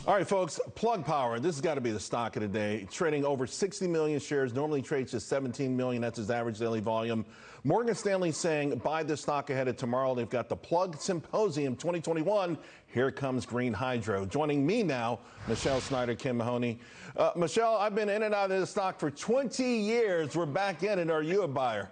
All right, folks, Plug Power. This has got to be the stock of the day. Trading over 60 million shares. Normally trades just 17 million. That's his average daily volume. Morgan Stanley saying buy this stock ahead of tomorrow. They've got the Plug Symposium 2021. Here comes green hydro. Joining me now, Michelle Snyder, Ken Mahoney. Michelle, I've been in and out of this stock for 20 years. We're back in it. Are you a buyer?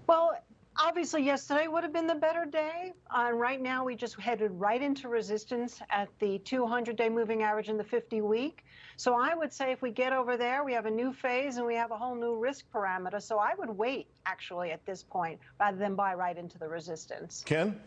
Well, obviously, yesterday would have been the better day. Right now, we just headed right into resistance at the 200-day moving average and the 50-week. So I would say if we get over there, we have a new phase and we have a whole new risk parameter. So I would wait, actually, at this point, rather than buy right into the resistance. Ken?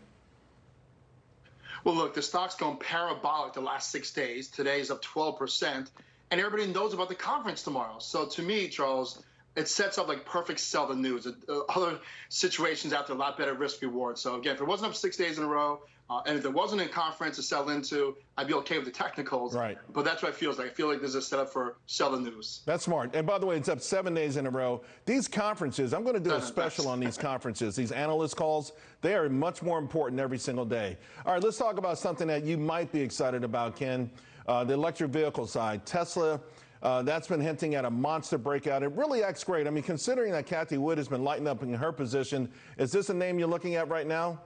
Well, look, the stock's gone parabolic the last 6 days. Today is up 12%. And everybody knows about the conference tomorrow. So to me, Charles, it sets up like perfect sell the news. Other situations out there, a lot better risk reward. So again, if it wasn't up 6 days in a row, and if there wasn't a conference to sell into, I'd be okay with the technicals. Right. But that's what it feels like. I feel like this is a setup for sell the news. That's smart. And by the way, it's up 7 days in a row. These conferences, I'm going to do a special on these conferences. These analyst calls, they are much more important every single day. All right, let's talk about something that you might be excited about, Ken. The electric vehicle side. Tesla. That's been hinting at a monster breakout. It really acts great. I mean, considering that Cathie Wood has been lighting up in her position, is this a name you're looking at right now?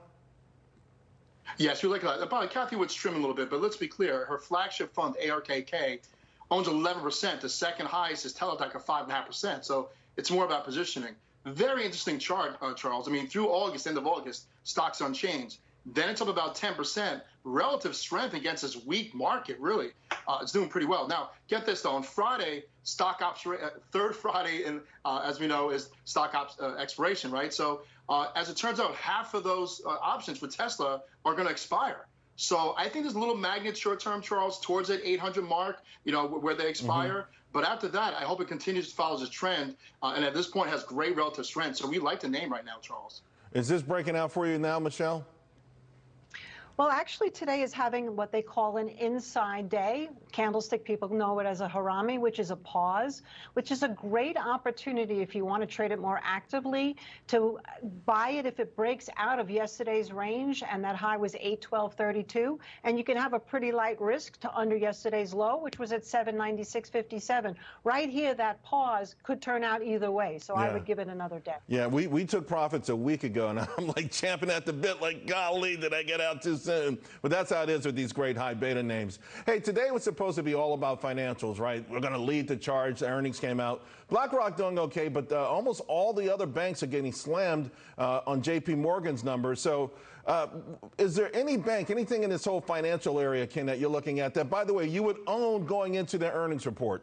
Yes, we like that. Probably Cathie Wood's trimming a little bit, but let's be clear. Her flagship fund, ARKK, owns 11%. The second highest is Teledyne at 5.5%. So it's more about positioning. Very interesting chart, Charles. I mean, through August, end of August, stocks unchanged. Then it's up about 10%. Relative strength against this weak market, really. It's doing pretty well. Now, get this, though. On Friday, stock third Friday, as we know, is stock expiration, right? So as it turns out, half of those options for Tesla are going to expire. So I think there's a little magnet short-term, Charles, towards that 800 mark, where they expire. But after that, I hope it continues to follow the trend. And at this point, has great relative strength. So we like the name right now, Charles. Is this breaking out for you now, Michelle? Well, actually, today is having what they call an inside day. Candlestick people know it as a harami, which is a pause, which is a great opportunity if you want to trade it more actively to buy it if it breaks out of yesterday's range, and that high was 812.32, and you can have a pretty light risk to under yesterday's low, which was at 796.57. Right here, that pause could turn out either way, so I would give it another day. Yeah, we took profits a week ago, and I'm like champing at the bit, like, golly, did I get out too soon? But that's how it is with these great high beta names. Hey, today was supposed to be all about financials, right? We're going to lead the charge. The earnings came out. BlackRock doing okay, but almost all the other banks are getting slammed on JP Morgan's numbers. So is there any bank, anything in this whole financial area, Ken, that you're looking at that, by the way, you would own going into their earnings report?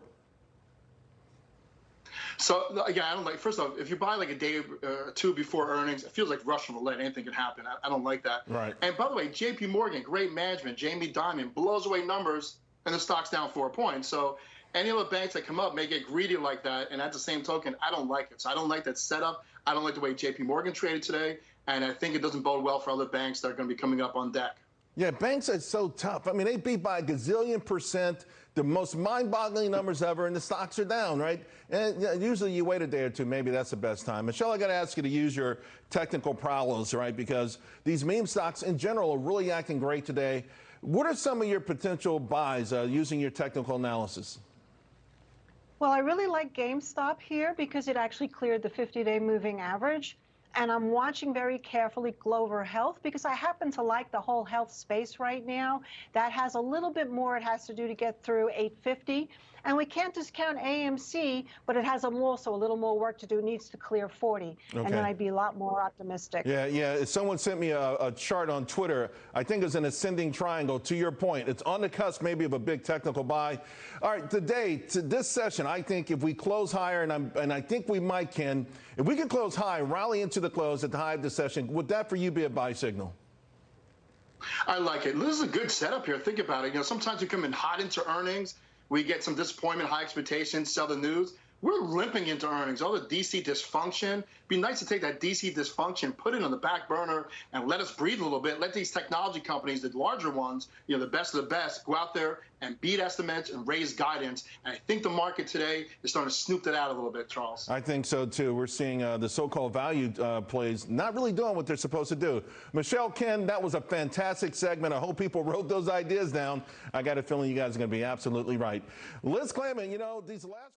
So, again, I don't like, first off, if you buy like a day or two before earnings, it feels like Russian roulette. Anything can happen. I don't like that. Right. And by the way, JP Morgan, great management, Jamie Dimon, blows away numbers, and the stock's down 4 points. So any other banks that come up may get greedy like that. And at the same token, I don't like it. So I don't like that setup. I don't like the way JP Morgan traded today. And I think it doesn't bode well for other banks that are going to be coming up on deck. Yeah, banks are so tough. I mean, they beat by a gazillion percent, the most mind-boggling numbers ever, and the stocks are down, right? And usually you wait a day or two, maybe that's the best time. Michelle, I got to ask you to use your technical prowess, right? Because these meme stocks in general are really acting great today. What are some of your potential buys using your technical analysis? Well, I really like GameStop here because it actually cleared the 50-day moving average. And I'm watching very carefully Clover Health because I happen to like the whole health space right now. That has a little bit more it has to do to get through 850. And we can't discount AMC, but it has also a little more work to do. It needs to clear 40. Okay. And then I'd be a lot more optimistic. Yeah. Someone sent me a chart on Twitter. I think it's an ascending triangle. To your point, it's on the cusp maybe of a big technical buy. All right, today, to this session, I think if we close higher, and I think we might, Ken, if we can close high, rally into the close at the high of the session, would that for you be a buy signal? I like it. This is a good setup here. Think about it. Sometimes you come in hot into earnings. We get some disappointment, high expectations, sell the news. we're limping into earnings. All the DC dysfunction. It'd be nice to take that DC dysfunction, put it on the back burner, and let us breathe a little bit. Let these technology companies, the larger ones, you know, the best of the best, go out there and beat estimates and raise guidance. And I think the market today is starting to snoop that out a little bit, Charles. I think so, too. We're seeing the so-called value plays not really doing what they're supposed to do. Michelle, Ken, that was a fantastic segment. I hope people wrote those ideas down. I got a feeling you guys are going to be absolutely right. Liz Clayman, you know, these last